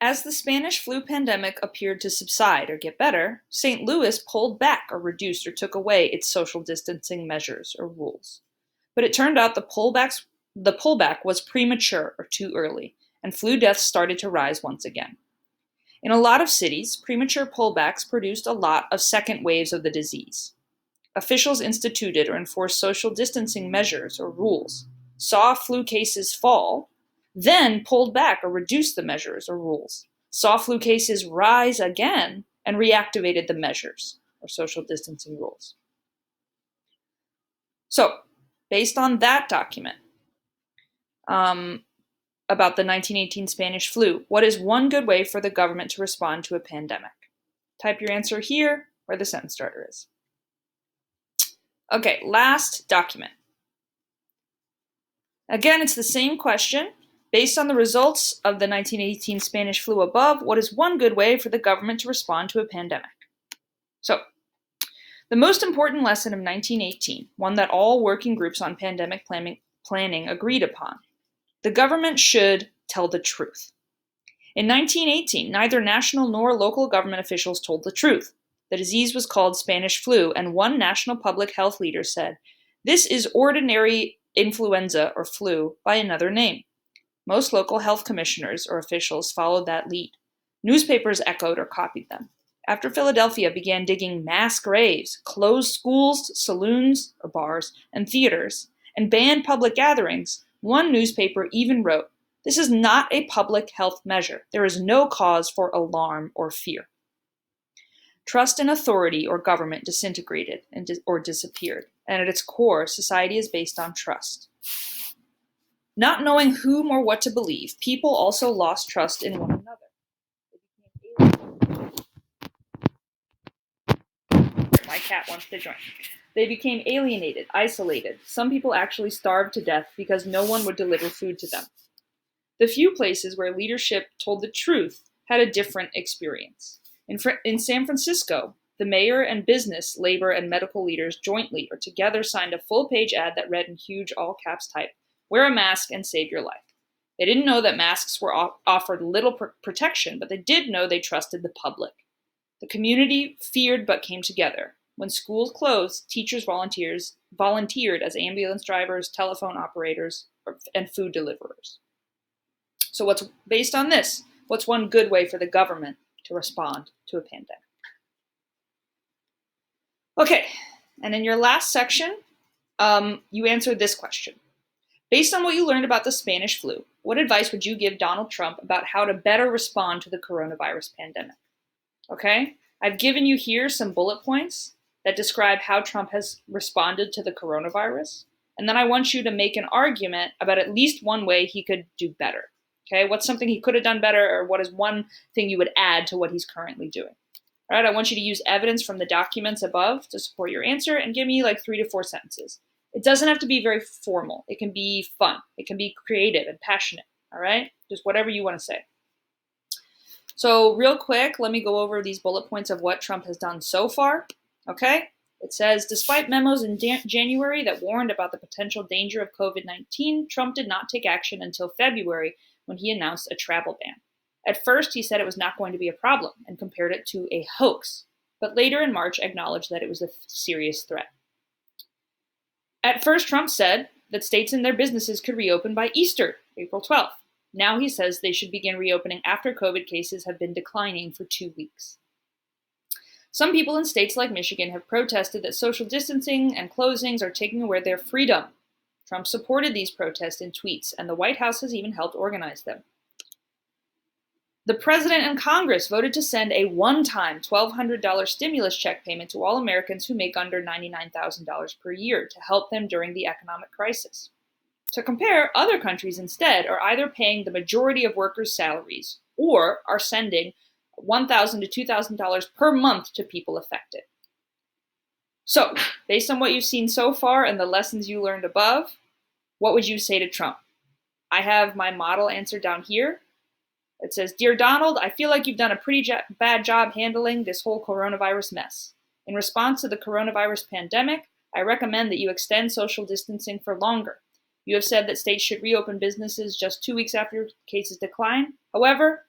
As the Spanish flu pandemic appeared to subside or get better, St. Louis pulled back or reduced or took away its social distancing measures or rules. But it turned out the pullback was premature or too early, and flu deaths started to rise once again. In a lot of cities, premature pullbacks produced a lot of second waves of the disease. Officials instituted or enforced social distancing measures or rules, saw flu cases fall, then pulled back or reduced the measures or rules, saw flu cases rise again, and reactivated the measures or social distancing rules. So, based on that document about the 1918 Spanish flu, what is one good way for the government to respond to a pandemic? Type your answer here where the sentence starter is. Okay, last document. Again, it's the same question. Based on the results of the 1918 Spanish flu above, what is one good way for the government to respond to a pandemic? So, the most important lesson of 1918, one that all working groups on pandemic planning agreed upon, the government should tell the truth. In 1918, neither national nor local government officials told the truth. The disease was called Spanish flu, and one national public health leader said, "This is ordinary influenza or flu by another name." Most local health commissioners or officials followed that lead. Newspapers echoed or copied them. After Philadelphia began digging mass graves, closed schools, saloons or bars, and theaters, and banned public gatherings, one newspaper even wrote, "This is not a public health measure. There is no cause for alarm or fear." Trust in authority or government disintegrated or disappeared, and at its core, society is based on trust. Not knowing whom or what to believe, people also lost trust in one another. My cat wants to join. They became alienated, isolated. Some people actually starved to death because no one would deliver food to them. The few places where leadership told the truth had a different experience. In San Francisco, the mayor and business, labor, and medical leaders jointly or together signed a full-page ad that read in huge all-caps type, "Wear a mask and save your life." They didn't know that masks were offered little protection, but they did know they trusted the public. The community feared but came together. When schools closed, teachers volunteered as ambulance drivers, telephone operators, and food deliverers. So based on this, what's one good way for the government to respond to a pandemic? Okay, and in your last section, you answered this question. Based on what you learned about the Spanish flu, what advice would you give Donald Trump about how to better respond to the coronavirus pandemic? Okay, I've given you here some bullet points that describe how Trump has responded to the coronavirus, and then I want you to make an argument about at least one way he could do better. Okay, what's something he could have done better, or what is one thing you would add to what he's currently doing? All right, I want you to use evidence from the documents above to support your answer and give me like 3 to 4 sentences. It doesn't have to be very formal. It can be fun. It can be creative and passionate, all right? Just whatever you want to say. So real quick, let me go over these bullet points of what Trump has done so far, okay? It says, despite memos in January that warned about the potential danger of COVID-19, Trump did not take action until February when he announced a travel ban. At first, he said it was not going to be a problem and compared it to a hoax, but later in March acknowledged that it was a serious threat. At first, Trump said that states and their businesses could reopen by Easter, April 12th. Now he says they should begin reopening after COVID cases have been declining for 2 weeks. Some people in states like Michigan have protested that social distancing and closings are taking away their freedom. Trump supported these protests in tweets, and the White House has even helped organize them. The President and Congress voted to send a one-time $1,200 stimulus check payment to all Americans who make under $99,000 per year to help them during the economic crisis. To compare, other countries instead are either paying the majority of workers' salaries or are sending $1,000 to $2,000 per month to people affected. So, based on what you've seen so far and the lessons you learned above, what would you say to Trump? I have my model answer down here. It says, "Dear Donald, I feel like you've done a pretty bad job handling this whole coronavirus mess. In response to the coronavirus pandemic, I recommend that you extend social distancing for longer. You have said that states should reopen businesses just 2 weeks after cases decline. However,